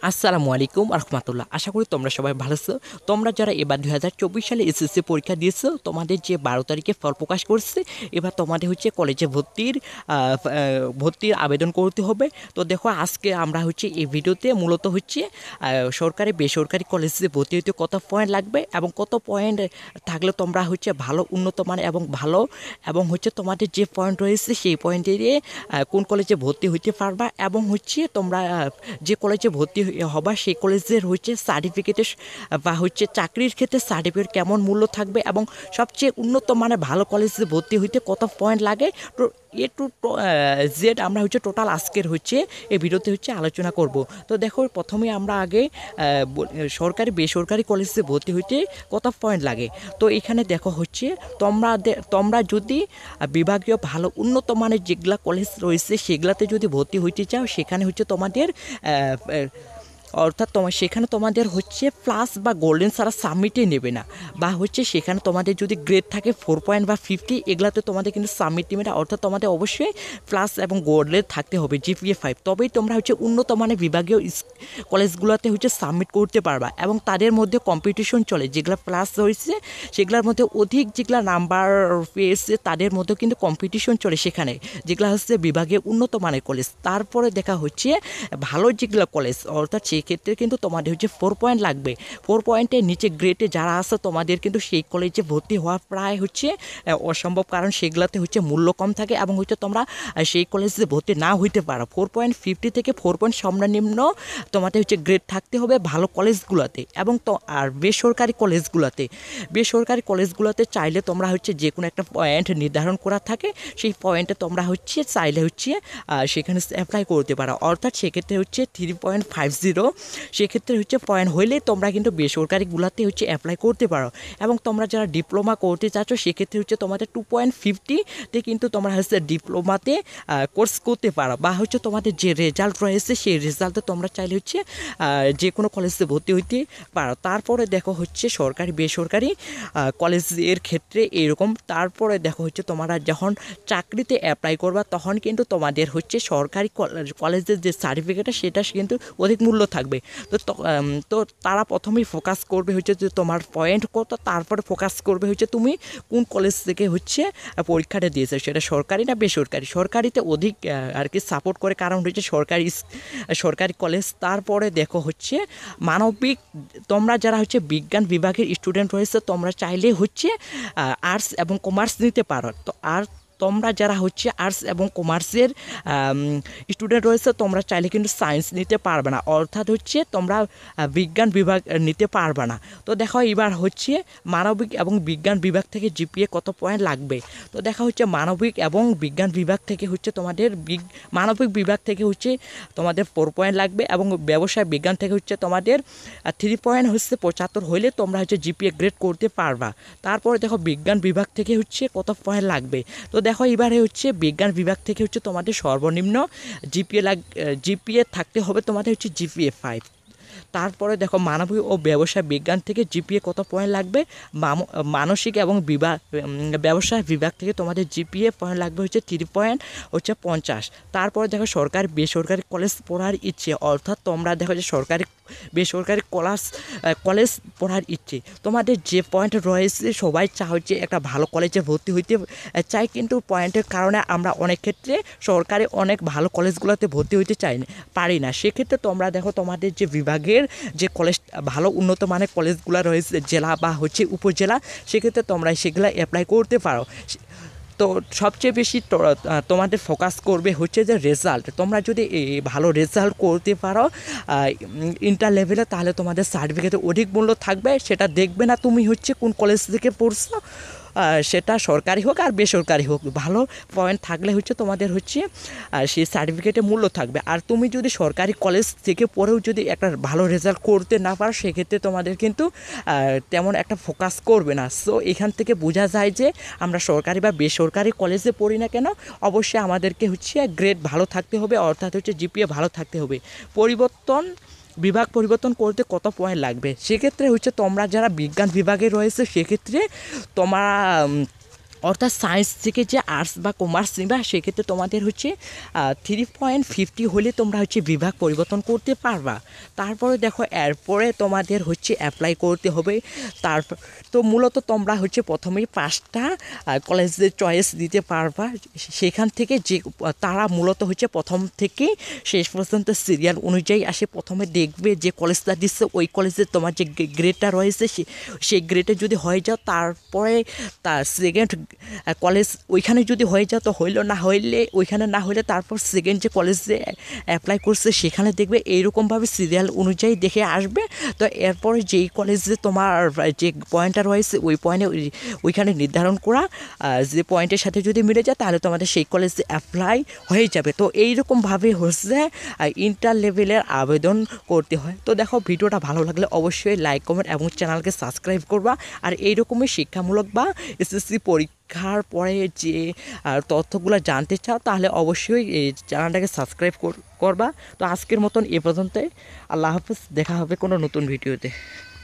আসসালামু আলাইকুম রহমতুল্লাহ। আশা করি তোমরা সবাই ভালো আছো। তোমরা যারা এবার 2024 সালে এসএসসি পরীক্ষা দিয়েছো, তোমাদের যে 12 তারিখে ফল প্রকাশ করছে, এবার তোমাদের হচ্ছে কলেজে ভর্তির আবেদন করতে হবে। তো দেখো, আজকে আমরা হচ্ছে এই ভিডিওতে মূলত হচ্ছে সরকারি বেসরকারি কলেজে ভর্তি হতে কত পয়েন্ট লাগবে এবং কত পয়েন্ট থাকলে তোমরা হচ্ছে ভালো উন্নত মান এবং হচ্ছে তোমাদের যে পয়েন্ট রয়েছে সেই পয়েন্টে দিয়ে কোন কলেজে ভর্তি হতে পারবা এবং হচ্ছে তোমরা যে কলেজে ভর্তি হবা সেই কলেজের হচ্ছে সার্টিফিকেটের বা হচ্ছে চাকরির ক্ষেত্রে সার্টিফিকেট কেমন মূল্য থাকবে এবং সবচেয়ে উন্নত মানের ভালো কলেজে ভর্তি হইতে কত পয়েন্ট লাগে। তো এ টু জেড আমরা হচ্ছে টোটাল আজকের হচ্ছে এই ভিডিওতে হচ্ছে আলোচনা করব। তো দেখো, প্রথমে আমরা আগে সরকারি বেসরকারি কলেজে ভর্তি হইতে কত পয়েন্ট লাগে। তো এখানে দেখো হচ্ছে তোমরা যদি বিভাগীয় ভালো উন্নত মানের যেগুলা কলেজ রয়েছে সেগুলাতে যদি ভর্তি হইতে চাও, সেখানে হচ্ছে তোমাদের অর্থাৎ সেখানে তোমাদের হচ্ছে প্লাস বা গোল্ডেন ছাড়া সাবমিটই নেবে না, বা হচ্ছে সেখানে তোমাদের যদি গ্রেড থাকে 4 পয়েন্ট বা 50, এগুলাতে তোমাদের কিন্তু সাবমিট নেবে না। অর্থাৎ তোমাদের অবশ্যই প্লাস এবং গোল্ডেন থাকতে হবে, জিপিএ 5, তবেই তোমরা হচ্ছে উন্নত মানের বিভাগীয় কলেজগুলোতে হচ্ছে সাবমিট করতে পারবা। এবং তাদের মধ্যে কম্পিটিশন চলে, যেগুলো প্লাস রয়েছে সেগুলোর মধ্যে অধিক যেগুলো নাম্বার পেয়েছে তাদের মধ্যেও কিন্তু কম্পিটিশন চলে সেখানে, যেগুলো হচ্ছে বিভাগীয় উন্নত মানের কলেজ। তারপরে দেখা হচ্ছে ভালো যেগুলো কলেজ, অর্থাৎ ক্ষেত্রে কিন্তু তোমাদের হচ্ছে 4 পয়েন্ট লাগবে। 4 পয়েন্টের নিচে গ্রেডে যারা আছে তোমাদের কিন্তু সেই কলেজে ভর্তি হওয়া প্রায় হচ্ছে অসম্ভব, কারণ সেগুলোতে হচ্ছে মূল্য কম থাকে এবং হচ্ছে তোমরা সেই কলেজে ভর্তি না হইতে পারো। 4.50 থেকে 4 পয়েন্ট সর্বনিম্ন তোমাদের হচ্ছে গ্রেড থাকতে হবে ভালো কলেজগুলোতে। এবং তো আর বেসরকারি কলেজগুলোতে চাইলে তোমরা হচ্ছে যে কোনো একটা পয়েন্ট নির্ধারণ করা থাকে, সেই পয়েন্টে তোমরা হচ্ছে চাইলে হচ্ছে সেখানে অ্যাপ্লাই করতে পারো। অর্থাৎ সেক্ষেত্রে হচ্ছে 3.50 সেক্ষেত্রে হচ্ছে পয়েন্ট হইলে তোমরা কিন্তু বেসরকারিগুলোতে হচ্ছে অ্যাপ্লাই করতে পারো। এবং তোমরা যারা ডিপ্লোমা করতে চাচ্ছ সেক্ষেত্রে হচ্ছে তোমাদের 2.50-তে কিন্তু তোমরা হচ্ছে ডিপ্লোমাতে কোর্স করতে পারো, বা হচ্ছে তোমাদের যে রেজাল্ট রয়েছে সেই রেজাল্টে তোমরা চাইলে হচ্ছে যে কোনো কলেজে ভর্তি হইতে পারো। তারপরে দেখো হচ্ছে সরকারি বেসরকারি কলেজের ক্ষেত্রে এরকম। তারপরে দেখো হচ্ছে তোমরা যখন চাকরিতে অ্যাপ্লাই করবা তখন কিন্তু তোমাদের হচ্ছে সরকারি কলেজের যে সার্টিফিকেটটা সেটা কিন্তু অধিক মূল্য থাকবে। তো তারা প্রথমেই ফোকাস করবে হচ্ছে যে তোমার পয়েন্ট কত, তারপরে ফোকাস করবে হচ্ছে তুমি কোন কলেজ থেকে হচ্ছে পরীক্ষাটা দিয়েছে, সেটা সরকারি না বেসরকারি। সরকারিতে অধিক আর কি সাপোর্ট করে, কারণ হচ্ছে সরকারি কলেজ। তারপরে দেখো হচ্ছে মানবিক, তোমরা যারা হচ্ছে বিজ্ঞান বিভাগের স্টুডেন্ট রয়েছে তোমরা চাইলে হচ্ছে আর্টস এবং কমার্স নিতে পারো। তো আর তোমরা যারা হচ্ছে আর্টস এবং কমার্সের স্টুডেন্ট রয়েছে তোমরা চাইলে কিন্তু সায়েন্স নিতে পারবে না, অর্থাৎ হচ্ছে তোমরা বিজ্ঞান বিভাগ নিতে পারবে না। তো দেখো এবার হচ্ছে মানবিক এবং বিজ্ঞান বিভাগ থেকে জিপিএ কত পয়েন্ট লাগবে। তো দেখা হচ্ছে মানবিক এবং বিজ্ঞান বিভাগ থেকে হচ্ছে মানবিক বিভাগ থেকে হচ্ছে তোমাদের 4 পয়েন্ট লাগবে এবং ব্যবসায় বিজ্ঞান থেকে হচ্ছে তোমাদের 3.75 হইলে তোমরা হচ্ছে জিপিএ গ্রেড করতে পারবা। তারপরে দেখো বিজ্ঞান বিভাগ থেকে হচ্ছে কত পয়েন্ট লাগবে। তো দেখো এবারে হচ্ছে বিজ্ঞান বিভাগ থেকে হচ্ছে তোমাদের সর্বনিম্ন জিপিএ থাকতে হবে তোমাদের হচ্ছে জিপিএ 5। তারপরে দেখো মানবিক ও ব্যবসায় বিজ্ঞান থেকে জিপিএ কত পয়েন্ট লাগবে। মানসিক এবং ব্যবসায় বিভাগ থেকে তোমাদের জিপিএ পয়েন্ট লাগবে হচ্ছে 3.50। তারপরে দেখো সরকারি বেসরকারি কলেজ পড়ার ইচ্ছে, অর্থাৎ তোমরা দেখো যে সরকারি বেসরকারি কলেজ পড়ার ইচ্ছে, তোমাদের যে পয়েন্ট রয়েছে সবাই হচ্ছে একটা ভালো কলেজে ভর্তি হইতে চাই, কিন্তু পয়েন্টের কারণে আমরা অনেক ক্ষেত্রে সরকারি অনেক ভালো কলেজগুলোতে ভর্তি হইতে পারি না। সেক্ষেত্রে তোমরা দেখো তোমাদের যে বিভাগের যে কলেজ ভালো উন্নত মানের কলেজগুলো রয়েছে জেলা বা হচ্ছে উপজেলা, সেক্ষেত্রে তোমরা সেগুলো অ্যাপ্লাই করতে পারো। তো সবচেয়ে বেশি তোমাদের ফোকাস করবে হচ্ছে যে রেজাল্ট। তোমরা যদি ভালো রেজাল্ট করতে পারো ইন্টার লেভেলে, তাহলে তোমাদের সার্টিফিকেটে অধিক মূল্য থাকবে। সেটা দেখবে না তুমি হচ্ছে কোন কলেজ থেকে পড়ছো, সেটা সরকারি হোক আর বেসরকারি হোক, ভালো পয়েন্ট থাকলে হচ্ছে তোমাদের হচ্ছে সেই সার্টিফিকেটে মূল্য থাকবে। আর তুমি যদি সরকারি কলেজ থেকে পড়েও যদি একটা ভালো রেজাল্ট করতে না পারো সেক্ষেত্রে তোমাদের কিন্তু তেমন একটা ফোকাস করবে না। সো এখান থেকে বোঝা যায় যে আমরা সরকারি বা বেসরকারি কলেজে পড়ি না কেন, অবশ্যই আমাদেরকে হচ্ছে গ্রেড ভালো থাকতে হবে, অর্থাৎ হচ্ছে জিপিএ ভালো থাকতে হবে। বিভাগ পরিবর্তন করতে কত পয়েন্ট লাগবে, সেক্ষেত্রে হচ্ছে তোমরা যারা বিজ্ঞান বিভাগে রয়েছে সেক্ষেত্রে তোমরা অর্থাৎ সায়েন্স থেকে যে আর্টস বা কমার্স নিবা সেক্ষেত্রে তোমাদের হচ্ছে 3.50 হলে তোমরা হচ্ছে বিভাগ পরিবর্তন করতে পারবা। তারপরে দেখো এরপরে তোমাদের হচ্ছে অ্যাপ্লাই করতে হবে। তারপর তো মূলত তোমরা হচ্ছে প্রথমেই 5টা কলেজের চয়েস দিতে পারবা। সেখান থেকে যে তারা মূলত হচ্ছে প্রথম থেকে শেষ পর্যন্ত সিরিয়াল অনুযায়ী আসে। প্রথমে দেখবে যে কলেজটা দিচ্ছে ওই কলেজে তোমার যে গ্রেডটা রয়েছে সেই গ্রেডে যদি হয়ে যাও, তারপরে তার সেকেন্ড কলেজ ওইখানে যদি হয়ে যাও তো হইলো, না হইলে ওইখানে না হইলে তারপর সেকেন্ড যে কলেজে অ্যাপ্লাই করছে সেখানে দেখবে এইরকমভাবে সিরিয়াল অনুযায়ী দেখে আসবে। তো এরপরে যেই কলেজে তোমার যে পয়েন্টটা রয়েছে ওই পয়েন্টে ওইখানে নির্ধারণ করা যে পয়েন্টের সাথে যদি মিলে যায় তাহলে তোমাদের সেই কলেজে অ্যাপ্লাই হয়ে যাবে। তো এইরকমভাবে হচ্ছে ইন্টার লেভেলের আবেদন করতে হয়। তো দেখো ভিডিওটা ভালো লাগলে অবশ্যই লাইক কমেন্ট এবং চ্যানেলকে সাবস্ক্রাইব করবা। আর এইরকমই শিক্ষামূলক বা এসএসসি পরীক্ষার পরে যে তথ্যগুলো জানতে চাও তাহলে অবশ্যই এই চ্যানেলটাকে সাবস্ক্রাইব করবা। তো আজকের মতন এ পর্যন্তই। আল্লাহ হাফেজ, দেখা হবে কোনো নতুন ভিডিওতে।